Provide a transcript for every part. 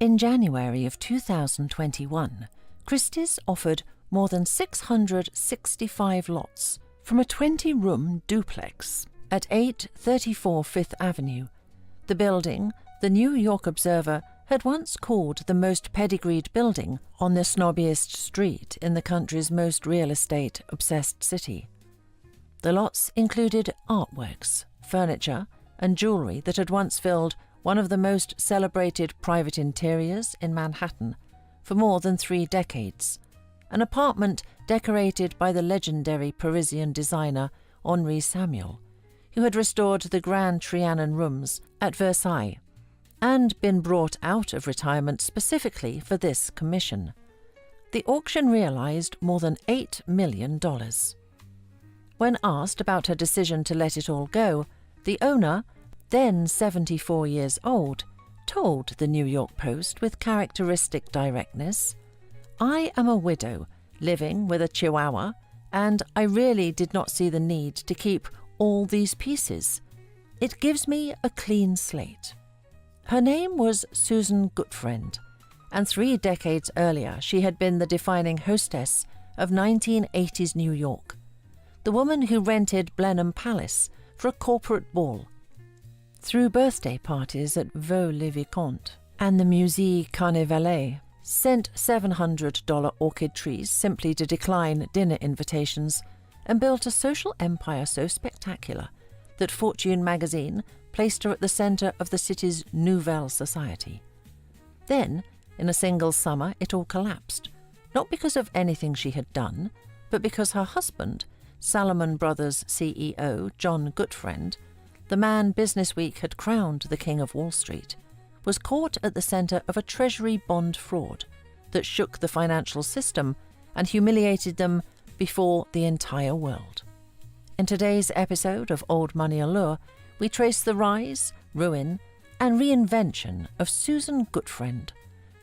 In January of 2021, Christie's offered more than 665 lots from a 20-room duplex at 834 Fifth Avenue. The building, the New York Observer had once called the most pedigreed building on the snobbiest street in the country's most real estate-obsessed city. The lots included artworks, furniture, and jewelry that had once filled one of the most celebrated private interiors in Manhattan for more than 3 decades, an apartment decorated by the legendary Parisian designer Henri Samuel, who had restored the Grand Trianon rooms at Versailles and been brought out of retirement specifically for this commission. The auction realized more than $8 million. When asked about her decision to let it all go, the owner, then 74 years old, told the New York Post with characteristic directness, "I am a widow living with a chihuahua, and I really did not see the need to keep all these pieces. It gives me a clean slate." Her name was Susan Gutfreund, and 3 decades earlier she had been the defining hostess of 1980s New York, the woman who rented Blenheim Palace for a corporate ball, threw birthday parties at Vaux le Vicomte and the Musée Carnavalet, sent $700 orchid trees simply to decline dinner invitations, and built a social empire so spectacular that Fortune magazine placed her at the centre of the city's Nouvelle Society. Then, in a single summer, it all collapsed, not because of anything she had done, but because her husband, Salomon Brothers CEO John Gutfreund, the man Businessweek had crowned the King of Wall Street, was caught at the centre of a Treasury bond fraud that shook the financial system and humiliated them before the entire world. In today's episode of Old Money Allure, we trace the rise, ruin, and reinvention of Susan Gutfreund,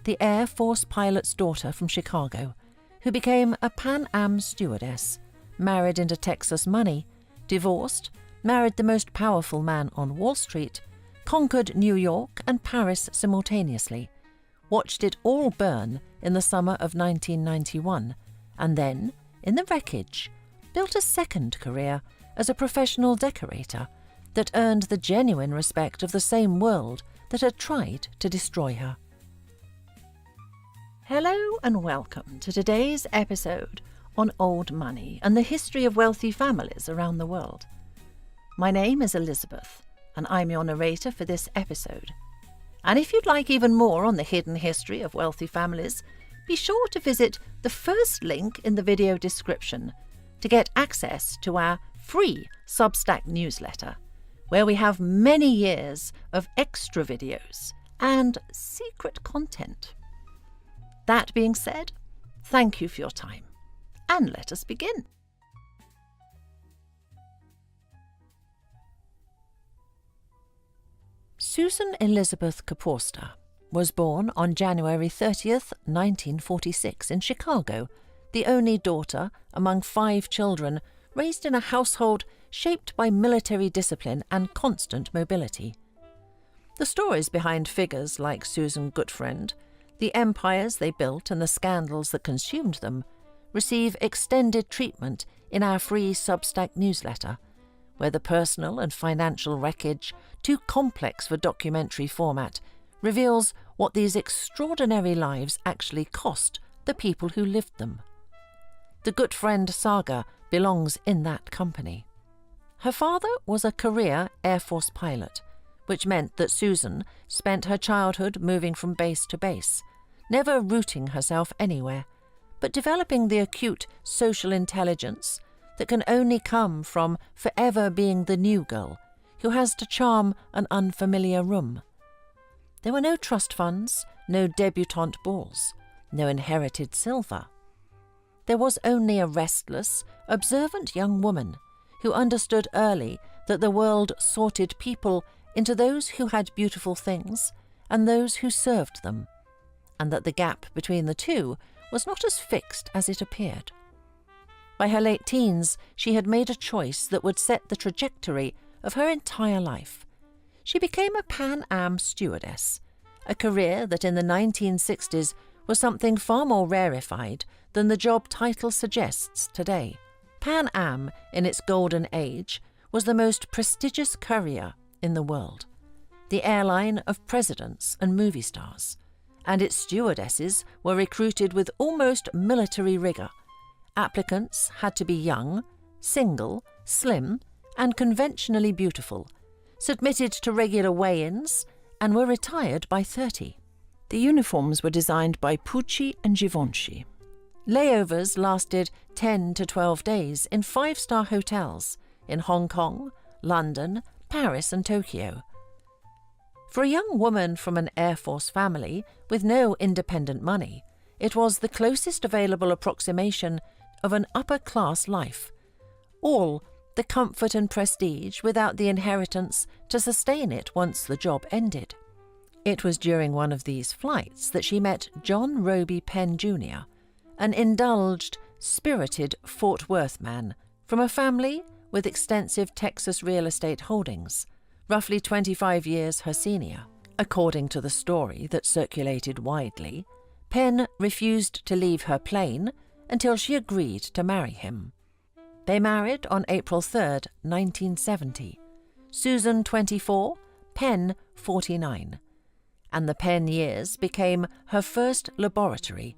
the Air Force pilot's daughter from Chicago, who became a Pan Am stewardess, married into Texas money, divorced, married the most powerful man on Wall Street, conquered New York and Paris simultaneously, watched it all burn in the summer of 1991, and then, in the wreckage, built a second career as a professional decorator that earned the genuine respect of the same world that had tried to destroy her. Hello and welcome to today's episode on old money and the history of wealthy families around the world. My name is Elizabeth, and I'm your narrator for this episode. And if you'd like even more on the hidden history of wealthy families, be sure to visit the first link in the video description to get access to our free Substack newsletter, where we have many years of extra videos and secret content. That being said, thank you for your time, and let us begin. Susan Elizabeth Kaposta was born on January 30th, 1946 in Chicago, the only daughter among 5 children raised in a household shaped by military discipline and constant mobility. The stories behind figures like Susan Gutfreund, the empires they built and the scandals that consumed them, receive extended treatment in our free Substack newsletter, where the personal and financial wreckage, too complex for documentary format, reveals what these extraordinary lives actually cost the people who lived them. The Gutfreund saga belongs in that company. Her father was a career Air Force pilot, which meant that Susan spent her childhood moving from base to base, never rooting herself anywhere, but developing the acute social intelligence that can only come from forever being the new girl who has to charm an unfamiliar room. There were no trust funds, no debutante balls, no inherited silver. There was only a restless, observant young woman who understood early that the world sorted people into those who had beautiful things and those who served them, and that the gap between the two was not as fixed as it appeared. By her late teens, she had made a choice that would set the trajectory of her entire life. She became a Pan Am stewardess, a career that in the 1960s was something far more rarefied than the job title suggests today. Pan Am, in its golden age, was the most prestigious career in the world, the airline of presidents and movie stars, and its stewardesses were recruited with almost military rigour. Applicants had to be young, single, slim, and conventionally beautiful, submitted to regular weigh-ins, and were retired by 30. The uniforms were designed by Pucci and Givenchy. Layovers lasted 10 to 12 days in 5-star hotels in Hong Kong, London, Paris and Tokyo. For a young woman from an Air Force family with no independent money, it was the closest available approximation of an upper-class life. All the comfort and prestige without the inheritance to sustain it once the job ended. It was during one of these flights that she met John Roby Penn Jr., an indulged, spirited Fort Worth man from a family with extensive Texas real estate holdings, roughly 25 years her senior. According to the story that circulated widely, Penn refused to leave her plane until she agreed to marry him. They married on April 3, 1970. Susan 24, Penn 49. And the Penn years became her first laboratory.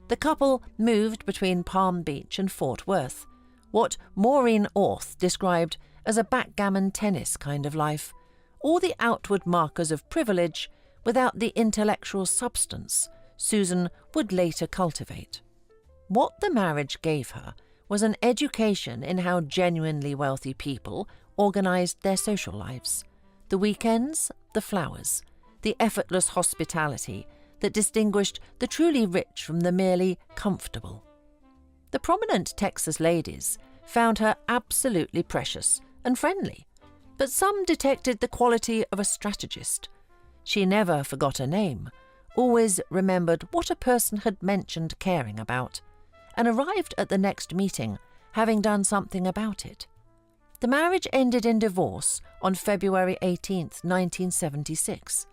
The couple moved between Palm Beach and Fort Worth, what Maureen Orth described as a backgammon tennis kind of life, all the outward markers of privilege without the intellectual substance Susan would later cultivate. What the marriage gave her was an education in how genuinely wealthy people organised their social lives, the weekends, the flowers, the effortless hospitality that distinguished the truly rich from the merely comfortable. The prominent Texas ladies found her absolutely precious and friendly, but some detected the quality of a strategist. She never forgot a name, always remembered what a person had mentioned caring about, and arrived at the next meeting having done something about it. The marriage ended in divorce on February 18, 1976,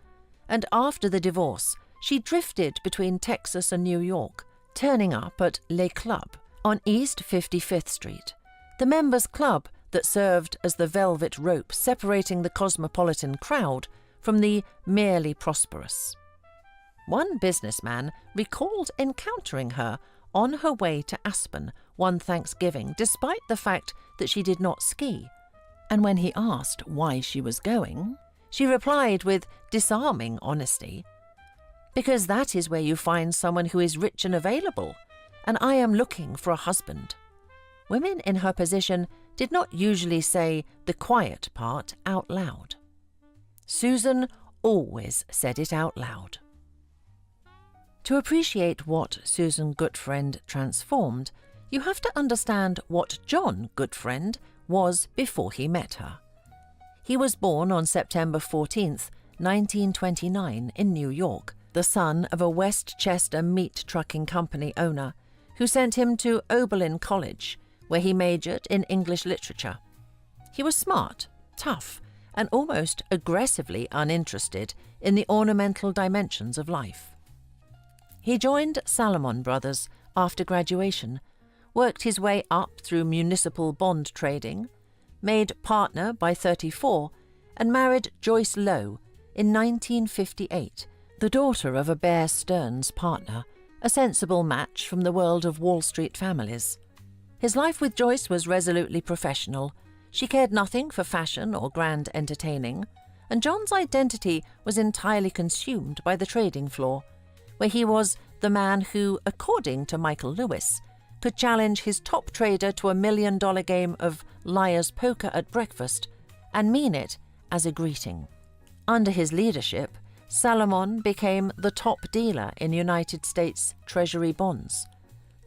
and after the divorce she drifted between Texas and New York, turning up at Les Clubs on East 55th Street, the members' club that served as the velvet rope separating the cosmopolitan crowd from the merely prosperous. One businessman recalled encountering her on her way to Aspen one Thanksgiving despite the fact that she did not ski, and when he asked why she was going, she replied with disarming honesty, "Because that is where you find someone who is rich and available, and I am looking for a husband." Women in her position did not usually say the quiet part out loud. Susan always said it out loud. To appreciate what Susan Gutfreund transformed, you have to understand what John Gutfreund was before he met her. He was born on September 14, 1929 in New York, the son of a Westchester meat trucking company owner who sent him to Oberlin College, where he majored in English literature. He was smart, tough, and almost aggressively uninterested in the ornamental dimensions of life. He joined Salomon Brothers after graduation, worked his way up through municipal bond trading, made partner by 34, and married Joyce Lowe in 1958, the daughter of a Bear Stearns partner, a sensible match from the world of Wall Street families. His life with Joyce was resolutely professional. She cared nothing for fashion or grand entertaining, and John's identity was entirely consumed by the trading floor, where he was the man who, according to Michael Lewis, could challenge his top trader to $1 million game of liar's poker at breakfast and mean it as a greeting. Under his leadership, Salomon became the top dealer in United States Treasury bonds,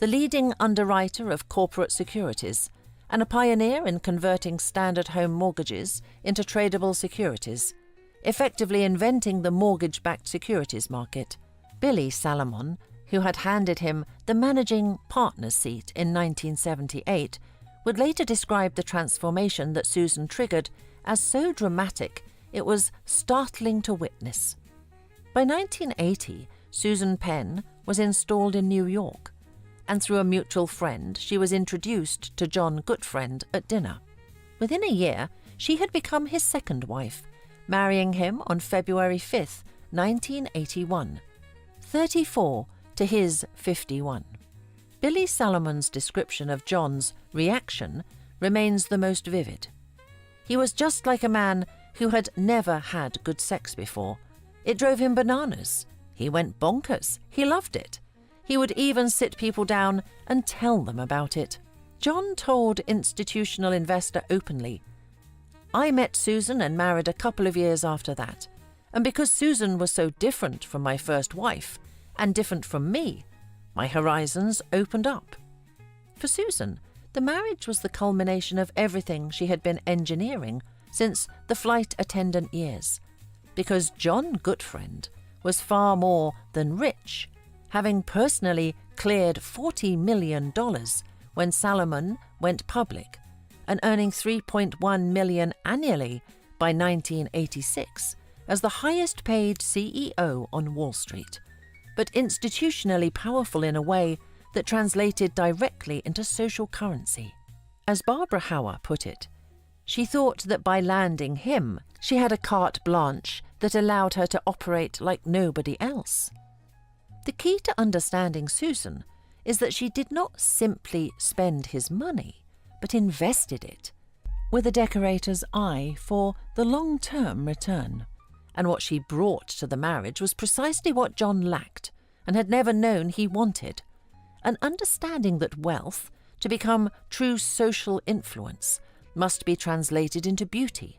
the leading underwriter of corporate securities, and a pioneer in converting standard home mortgages into tradable securities, effectively inventing the mortgage-backed securities market. Billy Salomon, who had handed him the managing partner's seat in 1978, would later describe the transformation that Susan triggered as so dramatic it was startling to witness. By 1980, Susan Penn was installed in New York, and through a mutual friend she was introduced to John Gutfreund at dinner. Within a year, she had become his second wife, marrying him on February 5, 1981, 34 to his 51. Billy Salomon's description of John's reaction remains the most vivid. He was just like a man who had never had good sex before. It drove him bananas. He went bonkers. He loved it. He would even sit people down and tell them about it. John told institutional investor openly, "I met Susan and married a couple of years after that. And because Susan was so different from my first wife and different from me, my horizons opened up." For Susan, the marriage was the culmination of everything she had been engineering since the flight attendant years, because John Gutfreund was far more than rich, having personally cleared $40 million when Salomon went public and earning $3.1 million annually by 1986 as the highest-paid CEO on Wall Street, but institutionally powerful in a way that translated directly into social currency. As Barbara Hauer put it, she thought that by landing him, she had a carte blanche that allowed her to operate like nobody else. The key to understanding Susan is that she did not simply spend his money, but invested it, with a decorator's eye for the long-term return. And what she brought to the marriage was precisely what John lacked and had never known he wanted: an understanding that wealth, to become true social influence, must be translated into beauty,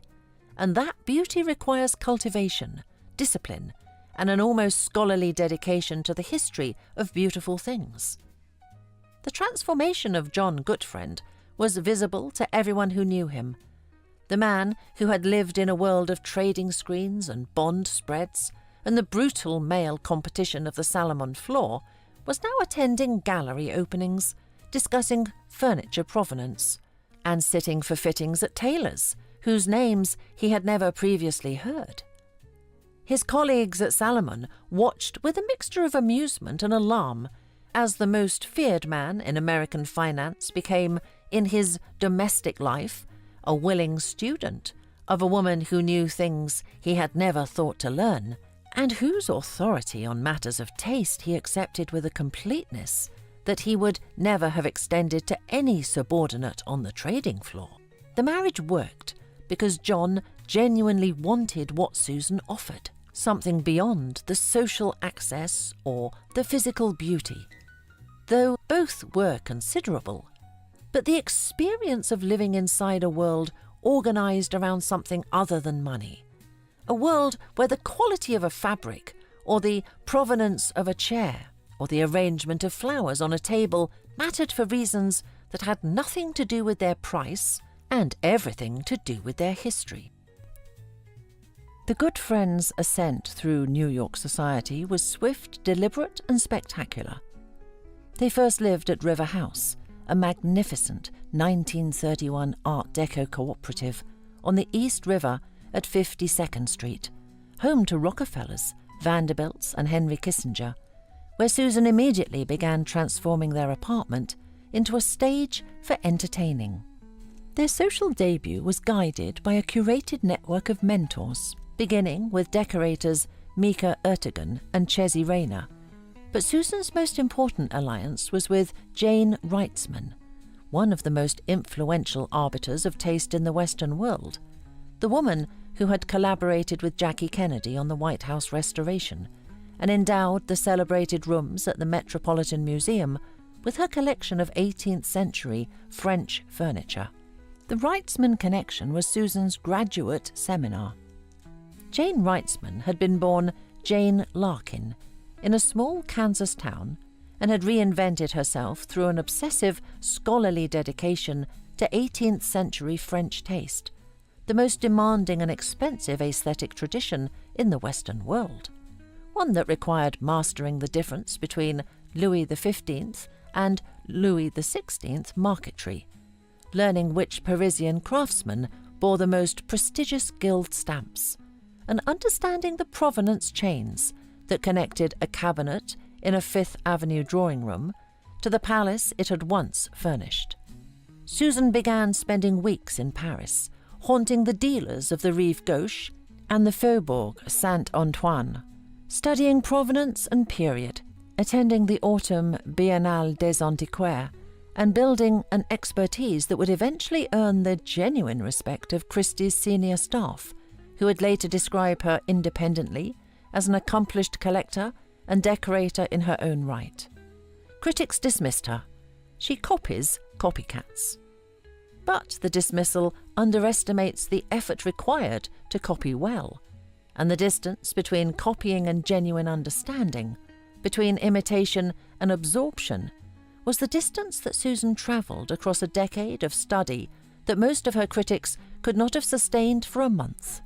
and that beauty requires cultivation, discipline, and an almost scholarly dedication to the history of beautiful things. The transformation of John Gutfreund was visible to everyone who knew him. The man who had lived in a world of trading screens and bond spreads and the brutal male competition of the Salomon floor was now attending gallery openings, discussing furniture provenance, and sitting for fittings at tailors whose names he had never previously heard. His colleagues at Salomon watched with a mixture of amusement and alarm as the most feared man in American finance became, in his domestic life, a willing student of a woman who knew things he had never thought to learn, and whose authority on matters of taste he accepted with a completeness that he would never have extended to any subordinate on the trading floor. The marriage worked because John genuinely wanted what Susan offered, something beyond the social access or the physical beauty, though both were considerable. But the experience of living inside a world organized around something other than money, a world where the quality of a fabric or the provenance of a chair or the arrangement of flowers on a table mattered for reasons that had nothing to do with their price and everything to do with their history. The Gutfreunds' ascent through New York society was swift, deliberate, and spectacular. They first lived at River House, a magnificent 1931 Art Deco cooperative on the East River at 52nd Street, home to Rockefellers, Vanderbilts, and Henry Kissinger, where Susan immediately began transforming their apartment into a stage for entertaining. Their social debut was guided by a curated network of mentors, beginning with decorators Mika Ertegun and Chessie Rayner. But Susan's most important alliance was with Jane Reitzman, one of the most influential arbiters of taste in the Western world, the woman who had collaborated with Jackie Kennedy on the White House restoration and endowed the celebrated rooms at the Metropolitan Museum with her collection of 18th century French furniture. The Reitzman connection was Susan's graduate seminar. Jane Reitzman had been born Jane Larkin in a small Kansas town and had reinvented herself through an obsessive scholarly dedication to 18th century French taste, the most demanding and expensive aesthetic tradition in the Western world, one that required mastering the difference between Louis XV and Louis XVI marquetry, learning which Parisian craftsmen bore the most prestigious gilt stamps, and understanding the provenance chains that connected a cabinet in a Fifth Avenue drawing room to the palace it had once furnished. Susan began spending weeks in Paris, haunting the dealers of the Rive Gauche and the Faubourg Saint-Antoine, studying provenance and period, attending the Autumn Biennale des Antiquaires, and building an expertise that would eventually earn the genuine respect of Christie's senior staff, who would later describe her independently as an accomplished collector and decorator in her own right. Critics dismissed her. She copies copycats. But the dismissal underestimates the effort required to copy well, and the distance between copying and genuine understanding, between imitation and absorption, was the distance that Susan travelled across a decade of study that most of her critics could not have sustained for a month.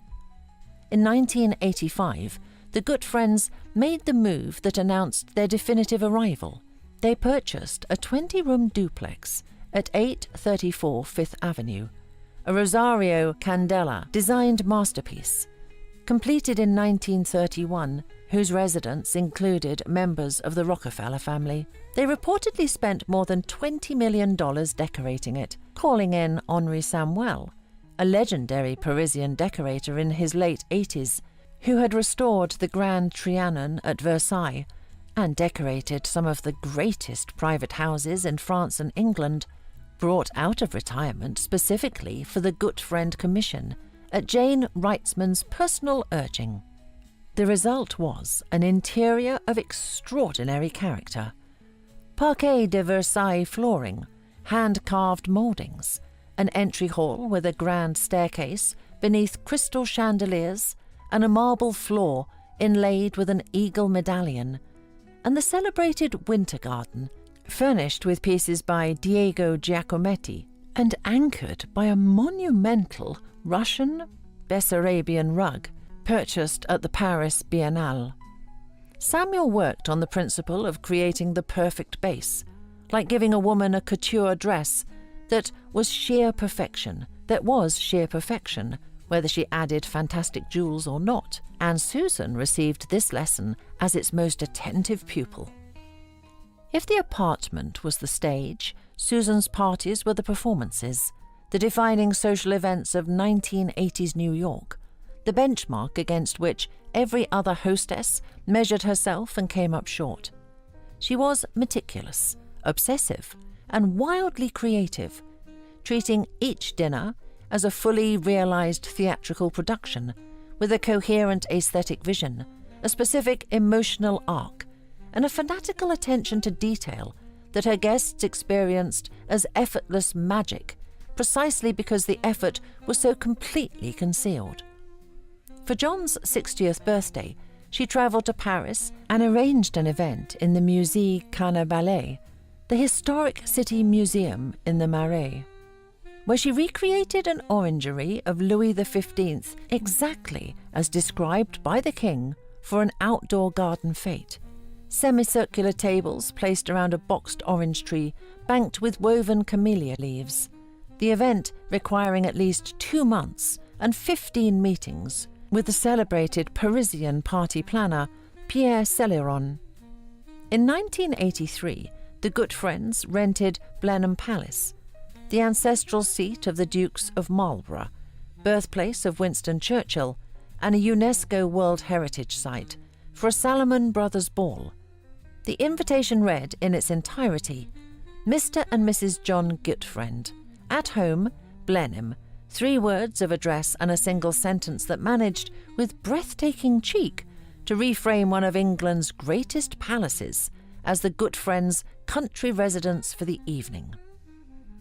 In 1985, the Gutfreunds made the move that announced their definitive arrival. They purchased a 20-room duplex at 834 Fifth Avenue, a Rosario Candela-designed masterpiece, completed in 1931, whose residents included members of the Rockefeller family. They reportedly spent more than $20 million decorating it, calling in Henri Samuel, a legendary Parisian decorator in his late 80s, who had restored the Grand Trianon at Versailles and decorated some of the greatest private houses in France and England, brought out of retirement specifically for the Gutfreund Commission at Jane Wrightsman's personal urging. The result was an interior of extraordinary character. Parquet de Versailles flooring, hand-carved mouldings, an entry hall with a grand staircase beneath crystal chandeliers and a marble floor inlaid with an eagle medallion, and the celebrated winter garden, furnished with pieces by Diego Giacometti and anchored by a monumental Russian Bessarabian rug purchased at the Paris Biennale. Samuel worked on the principle of creating the perfect base, like giving a woman a couture dress that was sheer perfection, whether she added fantastic jewels or not, and Susan received this lesson as its most attentive pupil. If the apartment was the stage, Susan's parties were the performances, the defining social events of 1980s New York, the benchmark against which every other hostess measured herself and came up short. She was meticulous, obsessive, and wildly creative, treating each dinner as a fully realized theatrical production with a coherent aesthetic vision, a specific emotional arc, and a fanatical attention to detail that her guests experienced as effortless magic, precisely because the effort was so completely concealed. For John's 60th birthday, she travelled to Paris and arranged an event in the Musée Carnavalet, the historic city museum in the Marais, where she recreated an orangery of Louis XV exactly as described by the king for an outdoor garden fete. Semicircular tables placed around a boxed orange tree banked with woven camellia leaves. The event requiring at least 2 months and 15 meetings with the celebrated Parisian party planner Pierre Celeron. In 1983, the Gutfreunds rented Blenheim Palace, the ancestral seat of the Dukes of Marlborough, birthplace of Winston Churchill, and a UNESCO World Heritage Site, for a Salomon Brothers ball. The invitation read in its entirety, Mr. and Mrs. John Gutfreund, at home, Blenheim, 3 words of address and a single sentence that managed, with breathtaking cheek, to reframe one of England's greatest palaces as the Gutfreunds' country residence for the evening.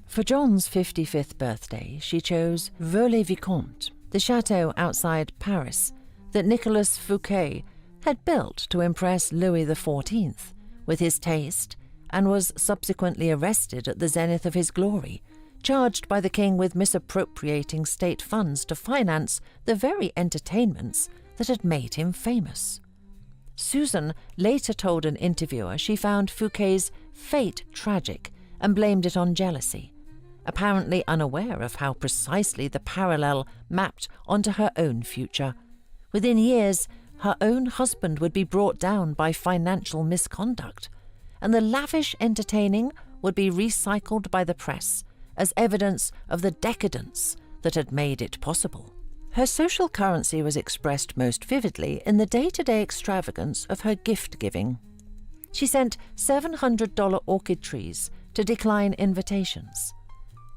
For John's 55th birthday, she chose Vaux-les-Vicomtes, the chateau outside Paris that Nicolas Fouquet had built to impress Louis XIV with his taste, and was subsequently arrested at the zenith of his glory, charged by the king with misappropriating state funds to finance the very entertainments that had made him famous. Susan later told an interviewer she found Fouquet's fate tragic and blamed it on jealousy, apparently unaware of how precisely the parallel mapped onto her own future. Within years, her own husband would be brought down by financial misconduct, and the lavish entertaining would be recycled by the press as evidence of the decadence that had made it possible. Her social currency was expressed most vividly in the day-to-day extravagance of her gift-giving. She sent $700 orchid trees to decline invitations,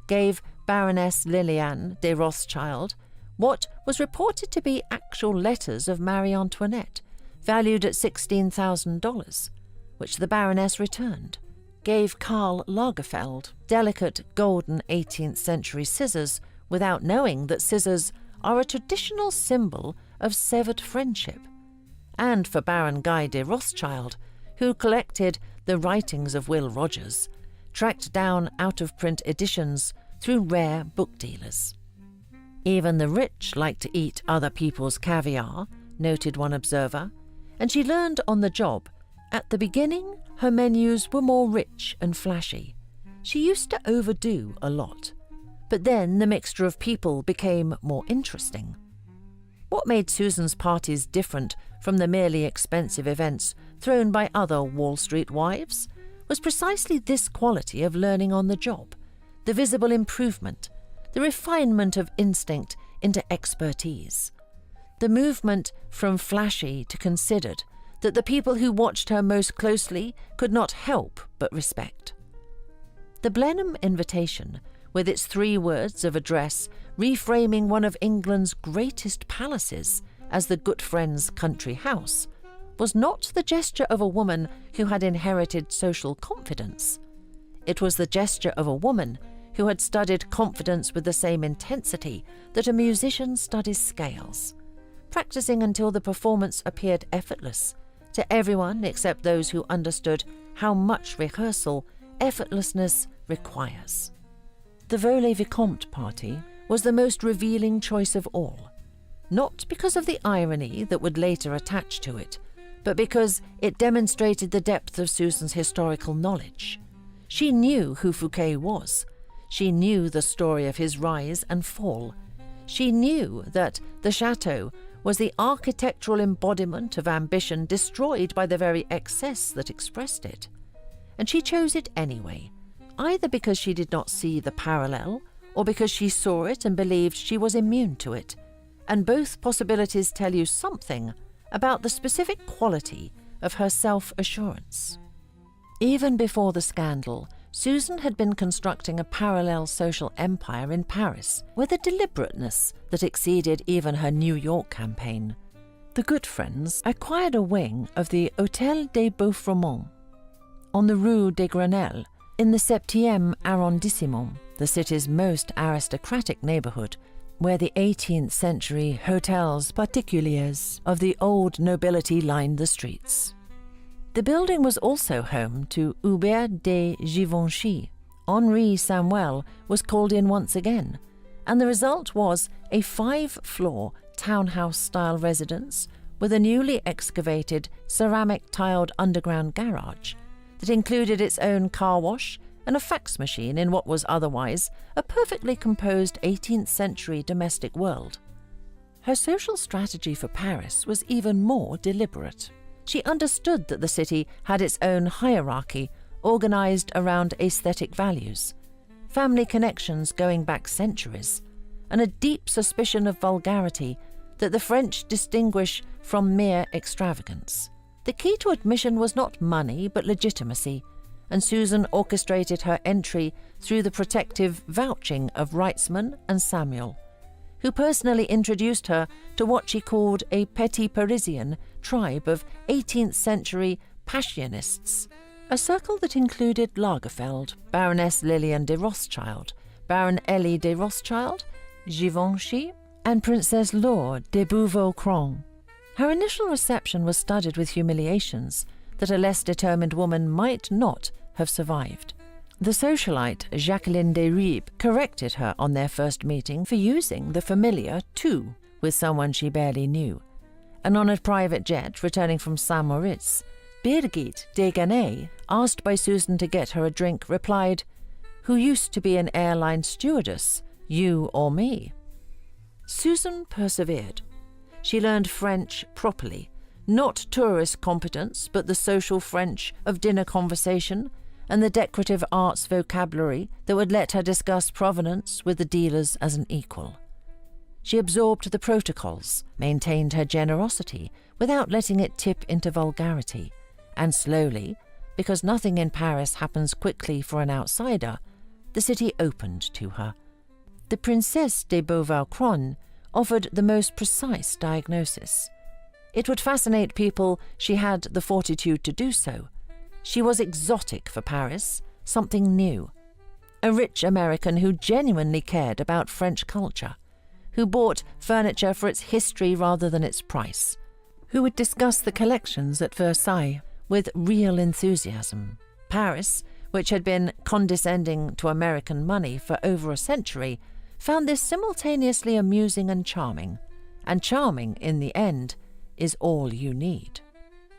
gave Baroness Liliane de Rothschild what was reported to be actual letters of Marie Antoinette, valued at $16,000, which the Baroness returned, gave Karl Lagerfeld delicate golden 18th century scissors without knowing that scissors are a traditional symbol of severed friendship, and for Baron Guy de Rothschild, who collected the writings of Will Rogers, tracked down out-of-print editions through rare book dealers. Even the rich like to eat other people's caviar, noted one observer, and she learned on the job. At the beginning, her menus were more rich and flashy. She used to overdo a lot, but then the mixture of people became more interesting. What made Susan's parties different from the merely expensive events thrown by other Wall Street wives was precisely this quality of learning on the job, the visible improvement, the refinement of instinct into expertise, the movement from flashy to considered that the people who watched her most closely could not help but respect. The Blenheim invitation, with its 3 words of address reframing one of England's greatest palaces as the Gutfreunds' country house, was not the gesture of a woman who had inherited social confidence. It was the gesture of a woman who had studied confidence with the same intensity that a musician studies scales, practicing until the performance appeared effortless to everyone except those who understood how much rehearsal effortlessness requires. The Vaux-les-Vicomte party was the most revealing choice of all, not because of the irony that would later attach to it, but because it demonstrated the depth of Susan's historical knowledge. She knew who Fouquet was. She knew the story of his rise and fall. She knew that the chateau was the architectural embodiment of ambition destroyed by the very excess that expressed it. And she chose it anyway, either because she did not see the parallel or because she saw it and believed she was immune to it. And both possibilities tell you something about the specific quality of her self-assurance. Even before the scandal, Susan had been constructing a parallel social empire in Paris with a deliberateness that exceeded even her New York campaign. The Gutfreunds acquired a wing of the Hôtel des Beaufremont on the Rue des Grenelles in the 7e arrondissement, the city's most aristocratic neighborhood, where the 18th century hôtels particuliers of the old nobility lined the streets. The building was also home to Hubert de Givenchy. Henri Samuel was called in once again, and the result was a 5-floor townhouse-style residence with a newly excavated ceramic-tiled underground garage that included its own car wash and a fax machine in what was otherwise a perfectly composed 18th century domestic world. Her social strategy for Paris was even more deliberate. She understood that the city had its own hierarchy organized around aesthetic values, family connections going back centuries, and a deep suspicion of vulgarity that the French distinguish from mere extravagance. The key to admission was not money but legitimacy, and Susan orchestrated her entry through the protective vouching of Reitzman and Samuel, who personally introduced her to what she called a petit Parisian tribe of 18th century passionists, a circle that included Lagerfeld, Baroness Liliane de Rothschild, Baron Elie de Rothschild, Givenchy, and Princess Laure de Beauvau-Cron. Her initial reception was studded with humiliations that a less determined woman might not have survived. The socialite Jacqueline de Riebe corrected her on their first meeting for using the familiar tu with someone she barely knew. And on a private jet returning from Saint-Moritz, Birgit de Ganay, asked by Susan to get her a drink, replied, "Who used to be an airline stewardess, you or me?" Susan persevered. she learned French properly, not tourist competence, but the social French of dinner conversation and the decorative arts vocabulary that would let her discuss provenance with the dealers as an equal. She absorbed the protocols, maintained her generosity without letting it tip into vulgarity, and slowly, because nothing in Paris happens quickly for an outsider, the city opened to her. The Princesse de Beauvau-Cron offered the most precise diagnosis. It would fascinate people she had the fortitude to do so. She was exotic for Paris, something new. A rich American who genuinely cared about French culture, who bought furniture for its history rather than its price, who would discuss the collections at Versailles with real enthusiasm. Paris, which had been condescending to American money for over a century, found this simultaneously amusing and charming in the end is all you need.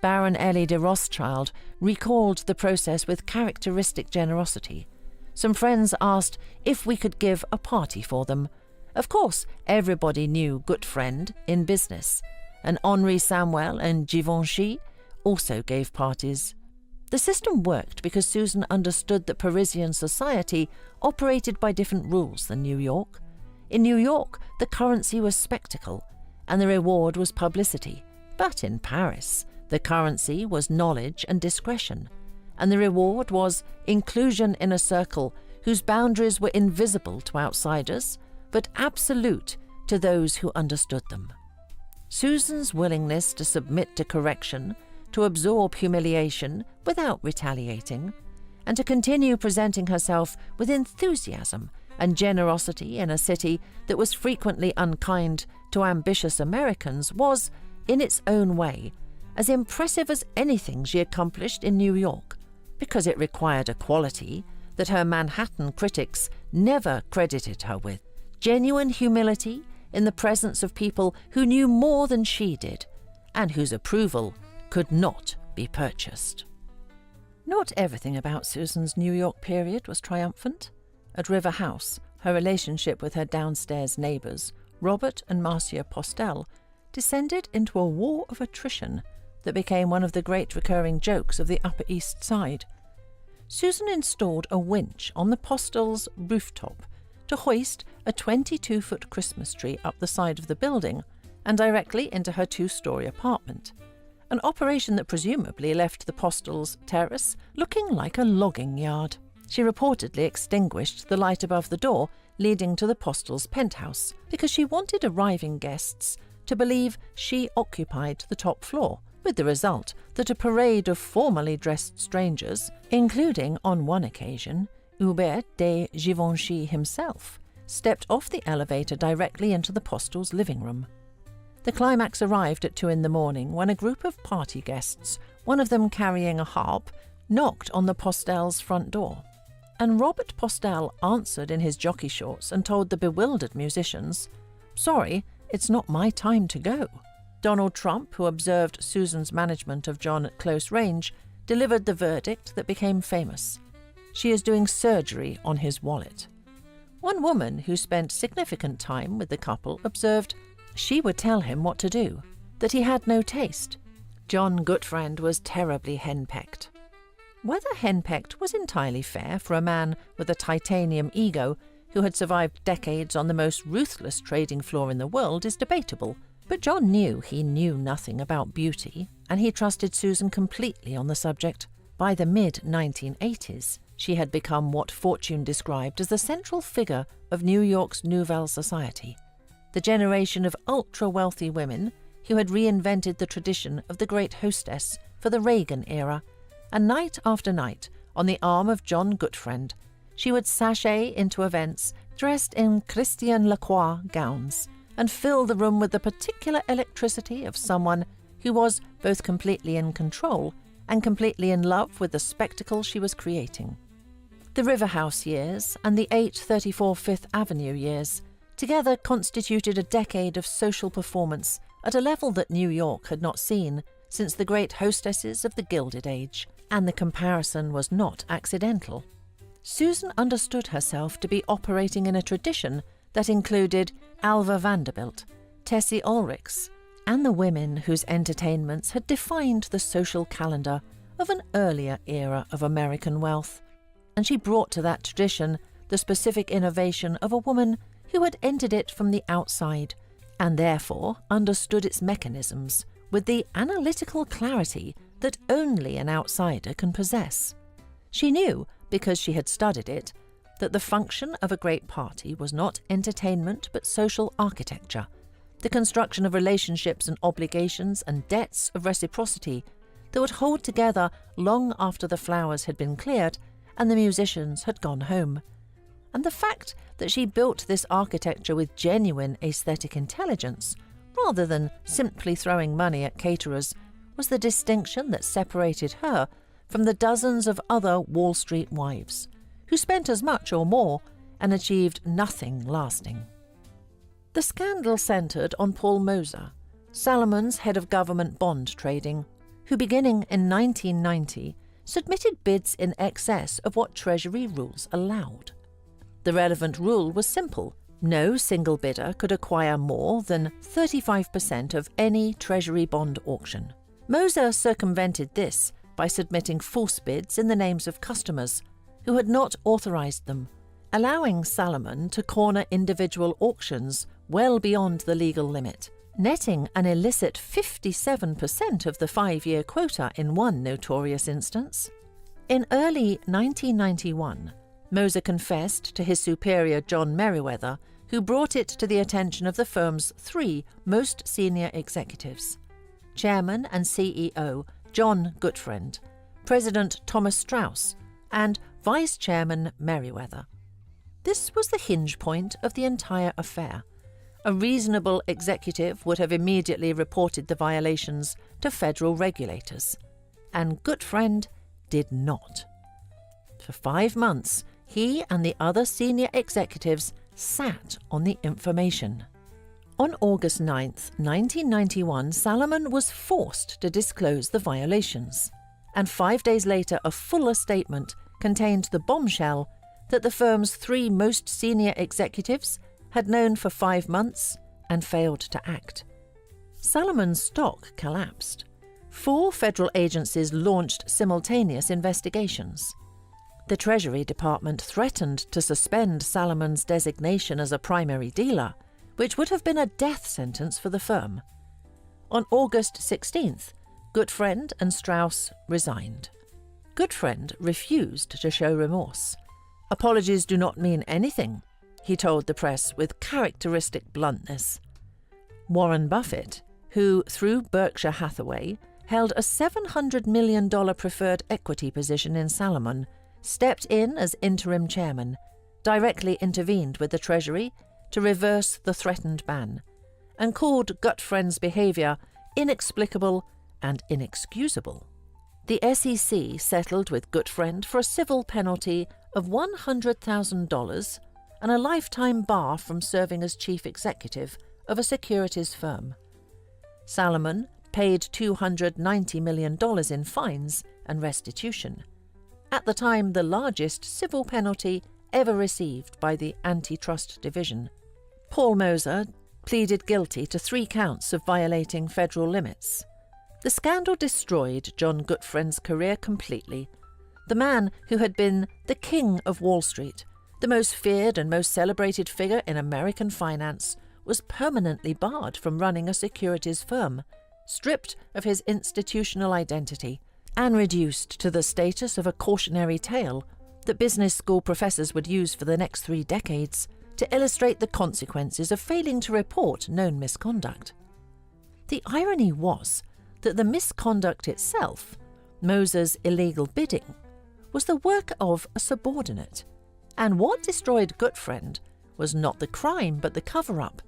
Baron Elie de Rothschild recalled the process with characteristic generosity. Some friends asked if we could give a party for them. Of course, everybody knew Gutfreund in business, and Henri Samuel and Givenchy also gave parties. The system worked because Susan understood that Parisian society operated by different rules than New York. In New York, the currency was spectacle, and the reward was publicity. But in Paris, the currency was knowledge and discretion, and the reward was inclusion in a circle whose boundaries were invisible to outsiders, but absolute to those who understood them. Susan's willingness to submit to correction, to absorb humiliation without retaliating, and to continue presenting herself with enthusiasm and generosity in a city that was frequently unkind to ambitious Americans was, in its own way, as impressive as anything she accomplished in New York, because it required a quality that her Manhattan critics never credited her with: genuine humility in the presence of people who knew more than she did, and whose approval could not be purchased. Not everything about Susan's New York period was triumphant. At River House, her relationship with her downstairs neighbours, Robert and Marcia Postel, descended into a war of attrition that became one of the great recurring jokes of the Upper East Side. Susan installed a winch on the Postels' rooftop to hoist a 22-foot Christmas tree up the side of the building and directly into her two-story apartment, an operation that presumably left the Postels' terrace looking like a logging yard. She reportedly extinguished the light above the door leading to the Postels' penthouse because she wanted arriving guests to believe she occupied the top floor, with the result that a parade of formally dressed strangers, including, on one occasion, Hubert de Givenchy himself, stepped off the elevator directly into the Postels' living room. The climax arrived at 2 a.m. when a group of party guests, one of them carrying a harp, knocked on the Postels' front door. And Robert Postel answered in his jockey shorts and told the bewildered musicians, "Sorry, it's not my time to go." Donald Trump, who observed Susan's management of John at close range, delivered the verdict that became famous: she is doing surgery on his wallet. One woman who spent significant time with the couple observed she would tell him what to do, that he had no taste. John Gutfreund was terribly henpecked. Whether henpecked was entirely fair for a man with a titanium ego who had survived decades on the most ruthless trading floor in the world is debatable, but John knew he knew nothing about beauty, and he trusted Susan completely on the subject. By the mid-1980s, she had become what Fortune described as the central figure of New York's Nouvelle Society, the generation of ultra-wealthy women who had reinvented the tradition of the great hostess for the Reagan era, and night after night, on the arm of John Gutfreund, she would sashay into events dressed in Christian Lacroix gowns and fill the room with the particular electricity of someone who was both completely in control and completely in love with the spectacle she was creating. The River House years and the 834 Fifth Avenue years together constituted a decade of social performance at a level that New York had not seen since the great hostesses of the Gilded Age, and the comparison was not accidental. Susan understood herself to be operating in a tradition that included Alva Vanderbilt, Tessie Ulrichs, and the women whose entertainments had defined the social calendar of an earlier era of American wealth, and she brought to that tradition the specific innovation of a woman who had entered it from the outside and therefore understood its mechanisms with the analytical clarity that only an outsider can possess. She knew, because she had studied it, that the function of a great party was not entertainment but social architecture, the construction of relationships and obligations and debts of reciprocity that would hold together long after the flowers had been cleared and the musicians had gone home. And the fact that she built this architecture with genuine aesthetic intelligence, rather than simply throwing money at caterers, was the distinction that separated her from the dozens of other Wall Street wives, who spent as much or more and achieved nothing lasting. The scandal centred on Paul Moser, Salomon's head of government bond trading, who beginning in 1990 submitted bids in excess of what Treasury rules allowed. The relevant rule was simple. No single bidder could acquire more than 35% of any Treasury bond auction. Moser circumvented this by submitting false bids in the names of customers who had not authorised them, allowing Salomon to corner individual auctions well beyond the legal limit, netting an illicit 57% of the 5-year quota in one notorious instance. In early 1991, Moser confessed to his superior John Merriweather, who brought it to the attention of the firm's 3 most senior executives: Chairman and CEO John Gutfreund, President Thomas Strauss, and Vice Chairman Merriweather. This was the hinge point of the entire affair. A reasonable executive would have immediately reported the violations to federal regulators, and Gutfreund did not. For 5 months, he and the other senior executives sat on the information. On August 9, 1991, Salomon was forced to disclose the violations, and 5 days later a fuller statement contained the bombshell that the firm's 3 most senior executives had known for 5 months and failed to act. Salomon's stock collapsed. 4 federal agencies launched simultaneous investigations. The Treasury Department threatened to suspend Salomon's designation as a primary dealer, which would have been a death sentence for the firm. On August 16th, Gutfreund and Strauss resigned. Gutfreund refused to show remorse. "Apologies do not mean anything," he told the press with characteristic bluntness. Warren Buffett, who, through Berkshire Hathaway, held a $700 million preferred equity position in Salomon, stepped in as interim chairman, directly intervened with the Treasury to reverse the threatened ban, and called Gutfreund's behaviour inexplicable and inexcusable. The SEC settled with Gutfreund for a civil penalty of $100,000 and a lifetime bar from serving as chief executive of a securities firm. Salomon paid $290 million in fines and restitution, at the time the largest civil penalty ever received by the Antitrust Division. Paul Moser pleaded guilty to 3 counts of violating federal limits. The scandal destroyed John Gutfreund's career completely. The man who had been the king of Wall Street, the most feared and most celebrated figure in American finance, was permanently barred from running a securities firm, stripped of his institutional identity, and reduced to the status of a cautionary tale that business school professors would use for the next 3 decades to illustrate the consequences of failing to report known misconduct. The irony was that the misconduct itself, Moser's illegal bidding, was the work of a subordinate, and what destroyed Gutfreund was not the crime but the cover-up,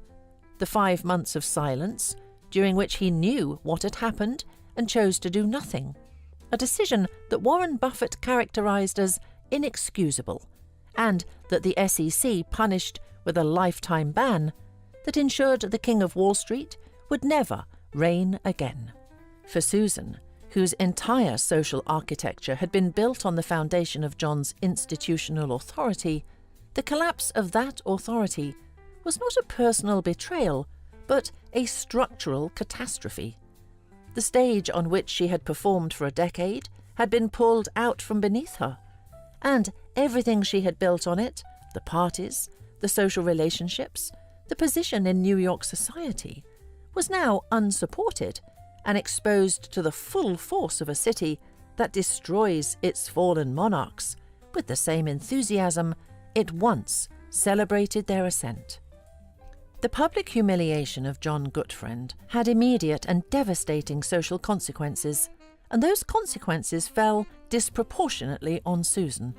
the 5 months of silence during which he knew what had happened and chose to do nothing, a decision that Warren Buffett characterized as inexcusable, and that the SEC punished with a lifetime ban that ensured the King of Wall Street would never reign again. For Susan, whose entire social architecture had been built on the foundation of John's institutional authority, the collapse of that authority was not a personal betrayal, but a structural catastrophe. The stage on which she had performed for a decade had been pulled out from beneath her, and everything she had built on it, the parties, the social relationships, the position in New York society, was now unsupported and exposed to the full force of a city that destroys its fallen monarchs with the same enthusiasm it once celebrated their ascent. The public humiliation of John Gutfreund had immediate and devastating social consequences, and those consequences fell disproportionately on Susan.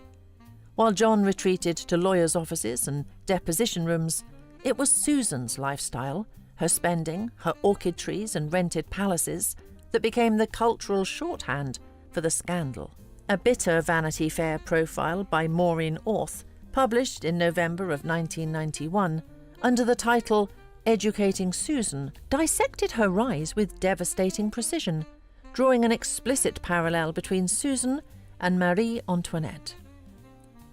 While John retreated to lawyers' offices and deposition rooms, it was Susan's lifestyle, her spending, her orchid trees and rented palaces, that became the cultural shorthand for the scandal. A bitter Vanity Fair profile by Maureen Orth, published in November of 1991, under the title Educating Susan, dissected her rise with devastating precision, drawing an explicit parallel between Susan and Marie Antoinette.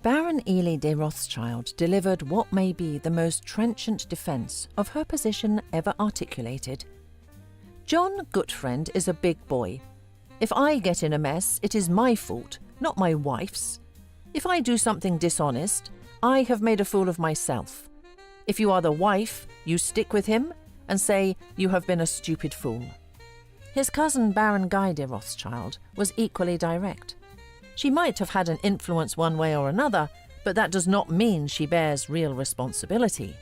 Baron Ely de Rothschild delivered what may be the most trenchant defence of her position ever articulated. John Gutfreund is a big boy. If I get in a mess, it is my fault, not my wife's. If I do something dishonest, I have made a fool of myself. If you are the wife, you stick with him and say you have been a stupid fool. His cousin Baron Guy de Rothschild was equally direct. She might have had an influence one way or another, but that does not mean she bears real responsibility.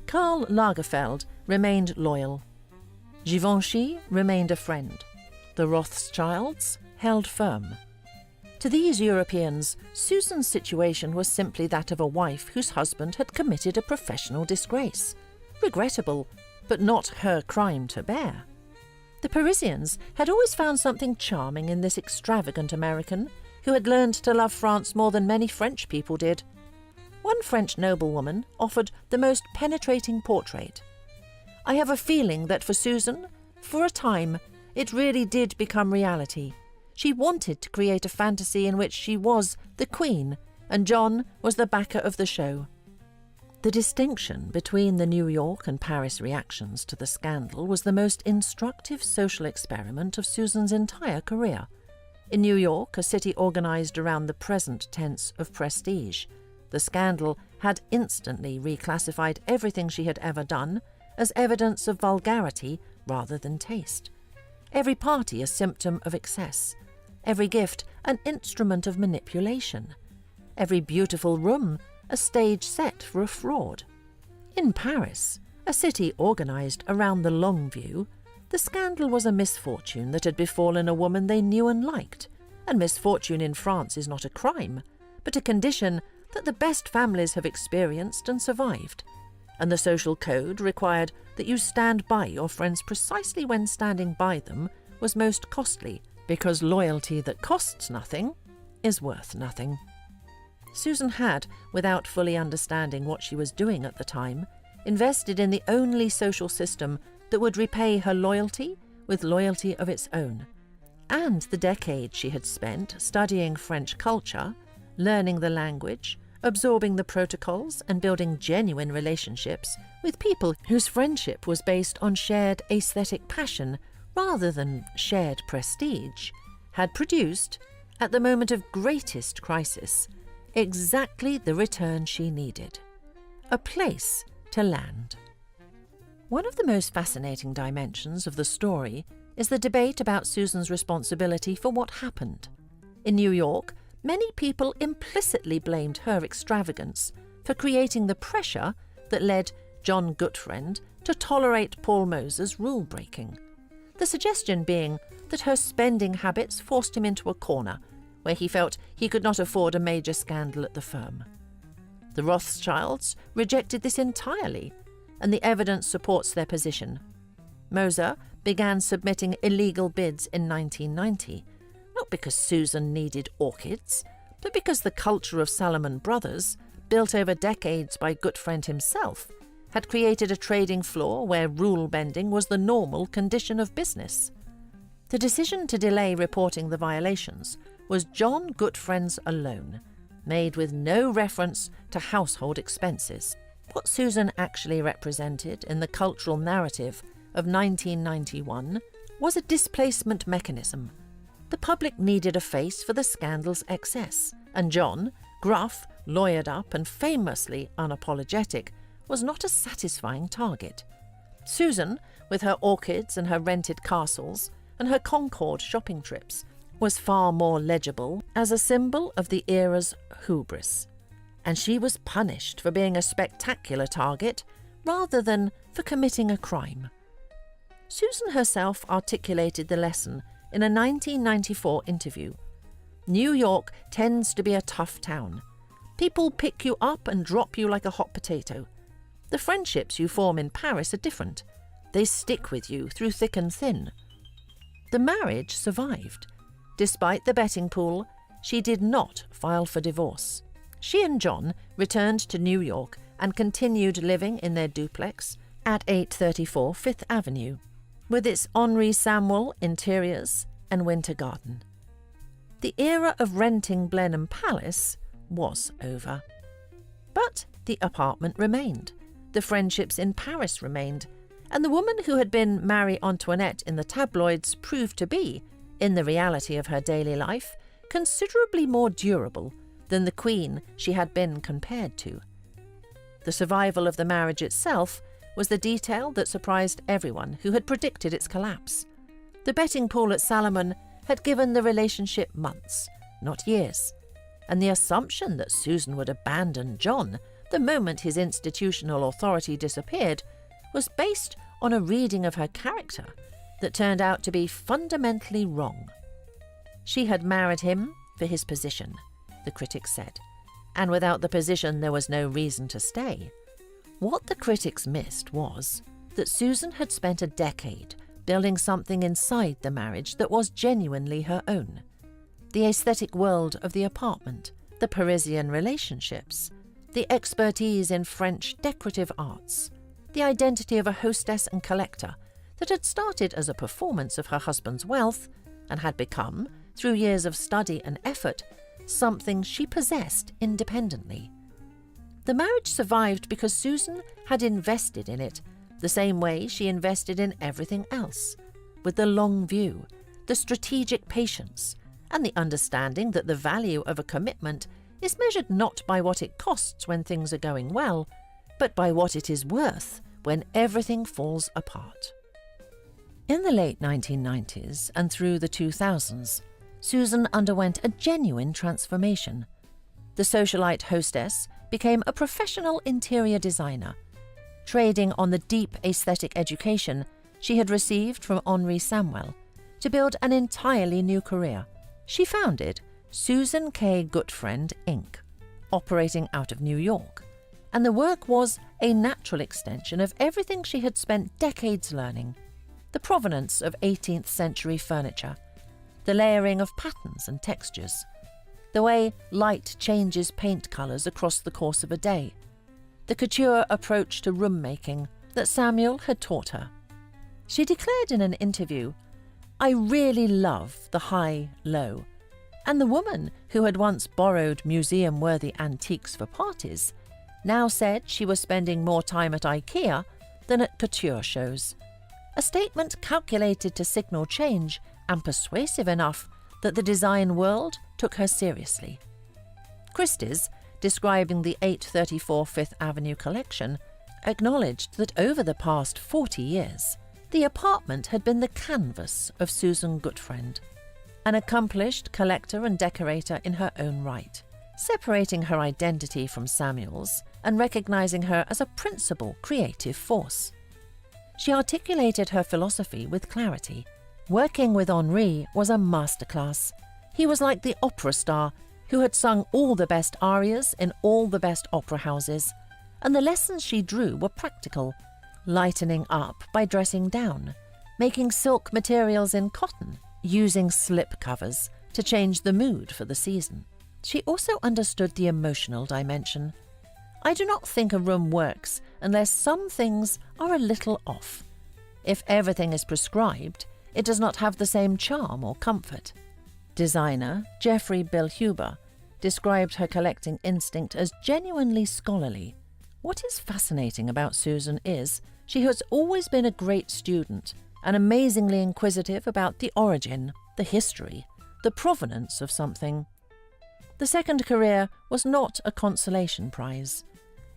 Karl Lagerfeld remained loyal. Givenchy remained a friend. The Rothschilds held firm. To these Europeans, Susan's situation was simply that of a wife whose husband had committed a professional disgrace. Regrettable, but not her crime to bear. The Parisians had always found something charming in this extravagant American, who had learned to love France more than many French people did. One French noblewoman offered the most penetrating portrait. I have a feeling that for Susan, for a time, it really did become reality. She wanted to create a fantasy in which she was the queen and John was the backer of the show. The distinction between the New York and Paris reactions to the scandal was the most instructive social experiment of Susan's entire career. In New York, a city organized around the present tense of prestige, the scandal had instantly reclassified everything she had ever done as evidence of vulgarity rather than taste. Every party a symptom of excess, every gift an instrument of manipulation, every beautiful room a stage set for a fraud. In Paris, a city organized around the long view, the scandal was a misfortune that had befallen a woman they knew and liked, and misfortune in France is not a crime, but a condition that the best families have experienced and survived, and the social code required that you stand by your friends precisely when standing by them was most costly, because loyalty that costs nothing is worth nothing. Susan had, without fully understanding what she was doing at the time, invested in the only social system that would repay her loyalty with loyalty of its own. And the decade she had spent studying French culture, learning the language, absorbing the protocols and building genuine relationships with people whose friendship was based on shared aesthetic passion rather than shared prestige, had produced, at the moment of greatest crisis, exactly the return she needed: a place to land. One of the most fascinating dimensions of the story is the debate about Susan's responsibility for what happened. In New York, many people implicitly blamed her extravagance for creating the pressure that led John Gutfreund to tolerate Paul Moser's rule-breaking. The suggestion being that her spending habits forced him into a corner where he felt he could not afford a major scandal at the firm. The Rothschilds rejected this entirely, and the evidence supports their position. Moser began submitting illegal bids in 1990, not because Susan needed orchids, but because the culture of Salomon Brothers, built over decades by Gutfreund himself, had created a trading floor where rule-bending was the normal condition of business. The decision to delay reporting the violations was John Gutfreund's alone, made with no reference to household expenses. What Susan actually represented in the cultural narrative of 1991 was a displacement mechanism. The public needed a face for the scandal's excess, and John, gruff, lawyered up and famously unapologetic, was not a satisfying target. Susan, with her orchids and her rented castles and her Concord shopping trips, was far more legible as a symbol of the era's hubris, and she was punished for being a spectacular target rather than for committing a crime. Susan herself articulated the lesson in a 1994 interview. New York tends to be a tough town. People pick you up and drop you like a hot potato. The friendships you form in Paris are different. They stick with you through thick and thin. The marriage survived. Despite the betting pool, she did not file for divorce. She and John returned to New York and continued living in their duplex at 834 Fifth Avenue, with its Henri Samuel interiors and winter garden. The era of renting Blenheim Palace was over. But the apartment remained, the friendships in Paris remained, and the woman who had been Marie Antoinette in the tabloids proved to be, in the reality of her daily life, considerably more durable than the queen she had been compared to. The survival of the marriage itself was the detail that surprised everyone who had predicted its collapse. The betting pool at Salomon had given the relationship months, not years, and the assumption that Susan would abandon John the moment his institutional authority disappeared was based on a reading of her character that turned out to be fundamentally wrong. She had married him for his position, the critics said, and without the position there was no reason to stay. What the critics missed was that Susan had spent a decade building something inside the marriage that was genuinely her own. The aesthetic world of the apartment, the Parisian relationships, the expertise in French decorative arts, the identity of a hostess and collector that had started as a performance of her husband's wealth and had become, through years of study and effort, something she possessed independently. The marriage survived because Susan had invested in it the same way she invested in everything else, with the long view, the strategic patience, and the understanding that the value of a commitment is measured not by what it costs when things are going well, but by what it is worth when everything falls apart. In the late 1990s and through the 2000s, Susan underwent a genuine transformation. The socialite hostess became a professional interior designer, trading on the deep aesthetic education she had received from Henri Samuel to build an entirely new career. She founded Susan K. Gutfreund, Inc., operating out of New York, and the work was a natural extension of everything she had spent decades learning: the provenance of 18th century furniture, the layering of patterns and textures, the way light changes paint colours across the course of a day, the couture approach to room making that Samuel had taught her. She declared in an interview, "I really love the high-low," and the woman who had once borrowed museum-worthy antiques for parties now said she was spending more time at IKEA than at couture shows, a statement calculated to signal change and persuasive enough that the design world took her seriously. Christie's, describing the 834 Fifth Avenue collection, acknowledged that over the past 40 years, the apartment had been the canvas of Susan Gutfreund, an accomplished collector and decorator in her own right, separating her identity from Samuel's and recognizing her as a principal creative force. She articulated her philosophy with clarity. Working with Henri was a masterclass. He was like the opera star who had sung all the best arias in all the best opera houses, and the lessons she drew were practical: lightening up by dressing down, making silk materials in cotton, using slip covers to change the mood for the season. She also understood the emotional dimension. "I do not think a room works unless some things are a little off. If everything is prescribed, it does not have the same charm or comfort." Designer Jeffrey Bill Huber described her collecting instinct as genuinely scholarly, What is fascinating about Susan is she has always been a great student and amazingly inquisitive about the origin, the history, the provenance of something. The second career was not a consolation prize.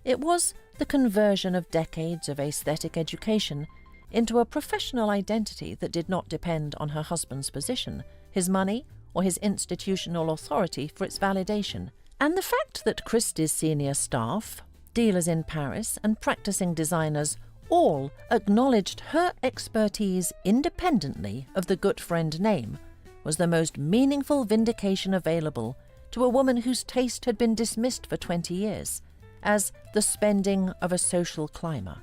It was the conversion of decades of aesthetic education into a professional identity that did not depend on her husband's position, his money, or his institutional authority for its validation. And the fact that Christie's senior staff, dealers in Paris, and practicing designers all acknowledged her expertise independently of the Gutfreund name was the most meaningful vindication available to a woman whose taste had been dismissed for 20 years as the spending of a social climber.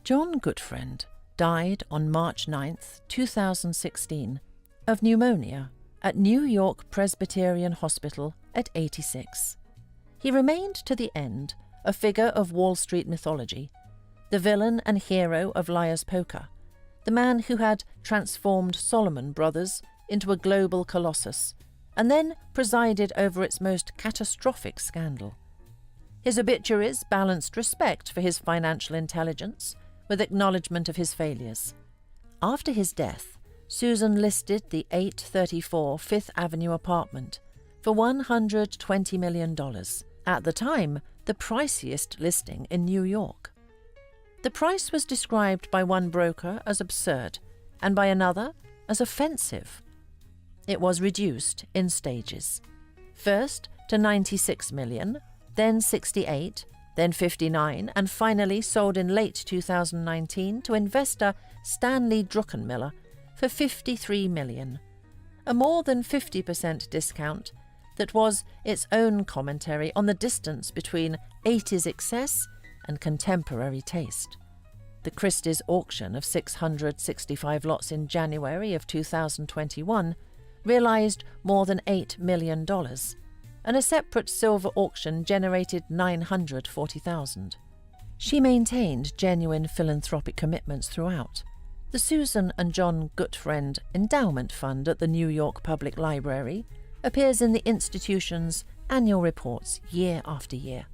John Gutfreund died on March 9, 2016, of pneumonia at New York Presbyterian Hospital at 86. He remained to the end a figure of Wall Street mythology, the villain and hero of Liar's Poker, the man who had transformed Salomon Brothers into a global colossus and then presided over its most catastrophic scandal. His obituaries balanced respect for his financial intelligence with acknowledgement of his failures. After his death, Susan listed the 834 Fifth Avenue apartment for $120 million, at the time the priciest listing in New York. The price was described by one broker as absurd and by another as offensive. It was reduced in stages. First to $96 million, then $68, then $59, and finally sold in late 2019 to investor Stanley Druckenmiller for $53 million, a more than 50% discount that was its own commentary on the distance between 80s excess and contemporary taste. The Christie's auction of 665 lots in January of 2021 realized more than $8 million, and a separate silver auction generated $940,000. She maintained genuine philanthropic commitments throughout. The Susan and John Gutfreund Endowment Fund at the New York Public Library appears in the institution's annual reports year after year.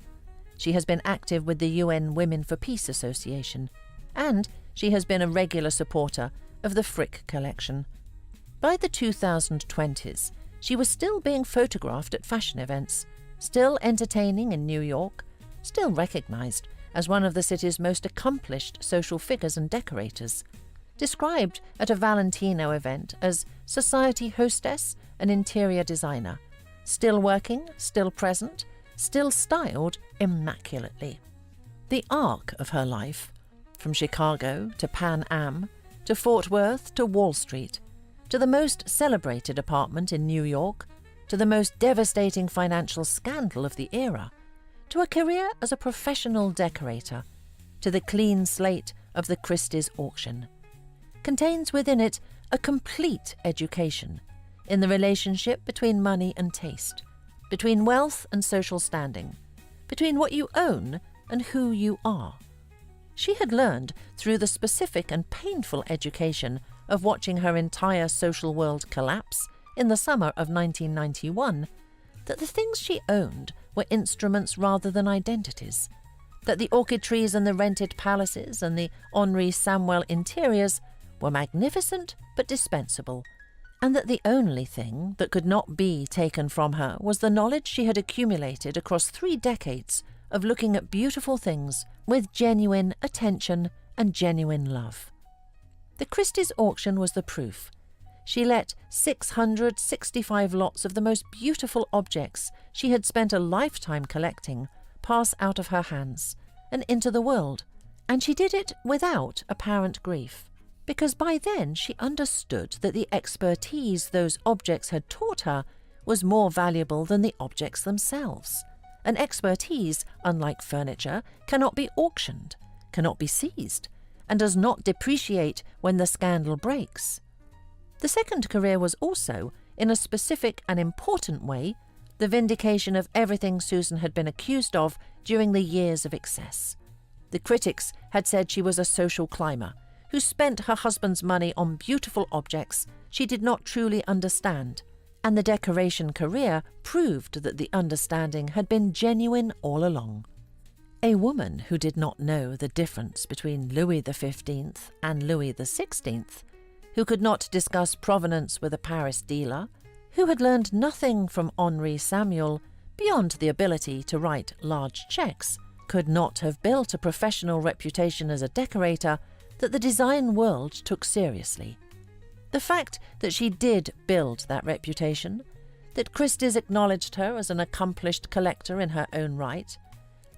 She has been active with the UN Women for Peace Association, and she has been a regular supporter of the Frick Collection. By the 2020s, she was still being photographed at fashion events, still entertaining in New York, still recognized as one of the city's most accomplished social figures and decorators, described at a Valentino event as society hostess and interior designer, still working, still present, still styled immaculately. The arc of her life, from Chicago to Pan Am, to Fort Worth to Wall Street, to the most celebrated apartment in New York, to the most devastating financial scandal of the era, to a career as a professional decorator, to the clean slate of the Christie's auction, contains within it a complete education in the relationship between money and taste, between wealth and social standing, between what you own and who you are. She had learned through the specific and painful education of watching her entire social world collapse in the summer of 1991 that the things she owned were instruments rather than identities, that the orchid trees and the rented palaces and the Henri Samuel interiors were magnificent but dispensable, and that the only thing that could not be taken from her was the knowledge she had accumulated across 3 decades of looking at beautiful things with genuine attention and genuine love. The Christie's auction was the proof. She let 665 lots of the most beautiful objects she had spent a lifetime collecting pass out of her hands and into the world, and she did it without apparent grief, because by then she understood that the expertise those objects had taught her was more valuable than the objects themselves. An expertise, unlike furniture, cannot be auctioned, cannot be seized, and does not depreciate when the scandal breaks. The second career was also, in a specific and important way, the vindication of everything Susan had been accused of during the years of excess. The critics had said she was a social climber who spent her husband's money on beautiful objects she did not truly understand, and the decoration career proved that the understanding had been genuine all along. A woman who did not know the difference between Louis XV and Louis XVI, who could not discuss provenance with a Paris dealer, who had learned nothing from Henri Samuel beyond the ability to write large cheques, could not have built a professional reputation as a decorator that the design world took seriously. The fact that she did build that reputation, that Christie's acknowledged her as an accomplished collector in her own right,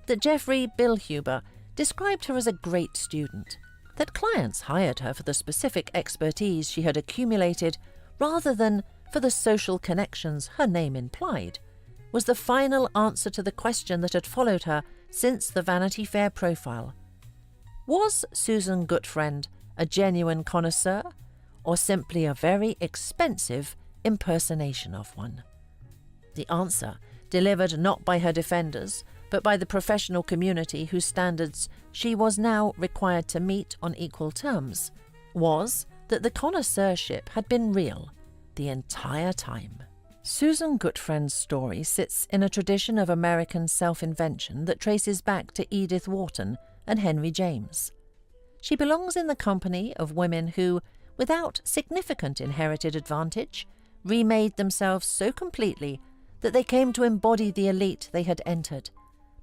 that Geoffrey Bilhuber described her as a great student, that clients hired her for the specific expertise she had accumulated rather than for the social connections her name implied, was the final answer to the question that had followed her since the Vanity Fair profile. Was Susan Gutfreund a genuine connoisseur, or simply a very expensive impersonation of one? The answer, delivered not by her defenders, but by the professional community whose standards she was now required to meet on equal terms, was that the connoisseurship had been real the entire time. Susan Gutfreund's story sits in a tradition of American self-invention that traces back to Edith Wharton and Henry James. She belongs in the company of women who, without significant inherited advantage, remade themselves so completely that they came to embody the elite they had entered.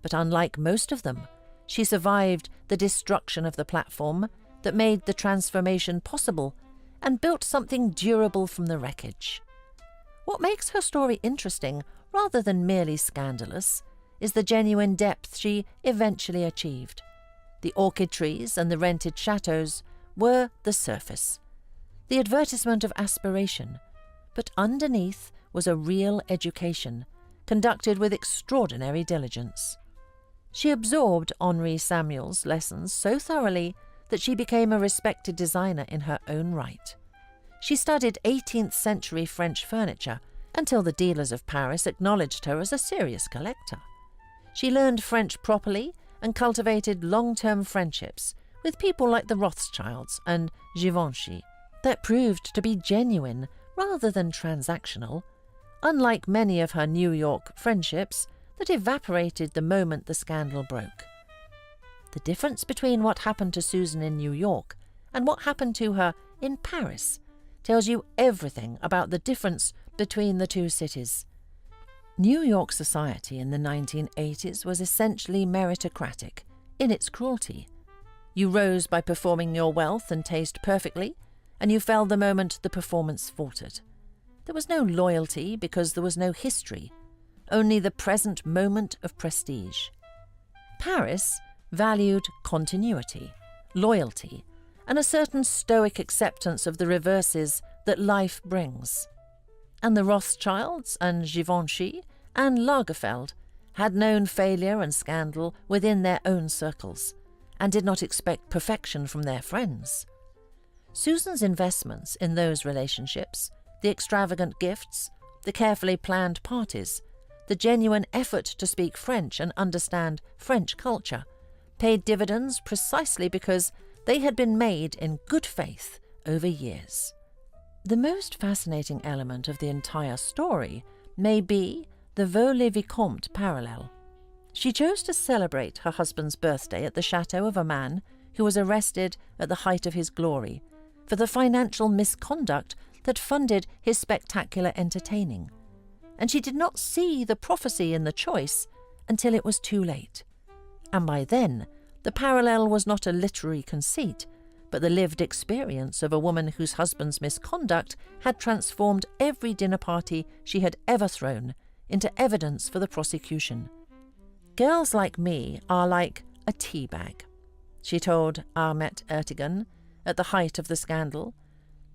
But unlike most of them, she survived the destruction of the platform that made the transformation possible and built something durable from the wreckage. What makes her story interesting, rather than merely scandalous, is the genuine depth she eventually achieved. The orchid trees and the rented chateaux were the surface, the advertisement of aspiration, but underneath was a real education, conducted with extraordinary diligence. She absorbed Henri Samuel's lessons so thoroughly that she became a respected designer in her own right. She studied 18th century French furniture until the dealers of Paris acknowledged her as a serious collector. She learned French properly and cultivated long-term friendships with people like the Rothschilds and Givenchy that proved to be genuine rather than transactional, unlike many of her New York friendships that evaporated the moment the scandal broke. The difference between what happened to Susan in New York and what happened to her in Paris tells you everything about the difference between the two cities. New York society in the 1980s was essentially meritocratic in its cruelty. You rose by performing your wealth and taste perfectly, and you fell the moment the performance faltered. There was no loyalty because there was no history, only the present moment of prestige. Paris valued continuity, loyalty, and a certain stoic acceptance of the reverses that life brings. And the Rothschilds and Givenchy and Lagerfeld had known failure and scandal within their own circles, and did not expect perfection from their friends. Susan's investments in those relationships, the extravagant gifts, the carefully planned parties, the genuine effort to speak French and understand French culture, paid dividends precisely because they had been made in good faith over years. The most fascinating element of the entire story may be the Vaux-le-Vicomte parallel. She chose to celebrate her husband's birthday at the chateau of a man who was arrested at the height of his glory for the financial misconduct that funded his spectacular entertaining. And she did not see the prophecy in the choice until it was too late. And by then, the parallel was not a literary conceit, but the lived experience of a woman whose husband's misconduct had transformed every dinner party she had ever thrown into evidence for the prosecution. Girls like me are like a tea bag, she told Ahmet Ertegun at the height of the scandal.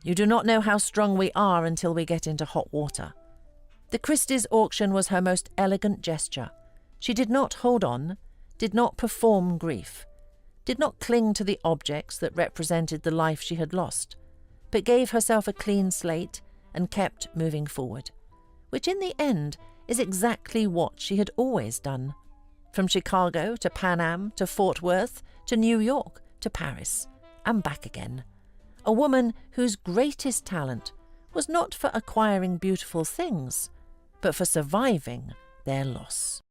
You do not know how strong we are until we get into hot water. The Christie's auction was her most elegant gesture. She did not hold on, did not perform grief, did not cling to the objects that represented the life she had lost, but gave herself a clean slate and kept moving forward, which in the end is exactly what she had always done. From Chicago to Pan Am to Fort Worth to New York to Paris and back again. A woman whose greatest talent was not for acquiring beautiful things, but for surviving their loss.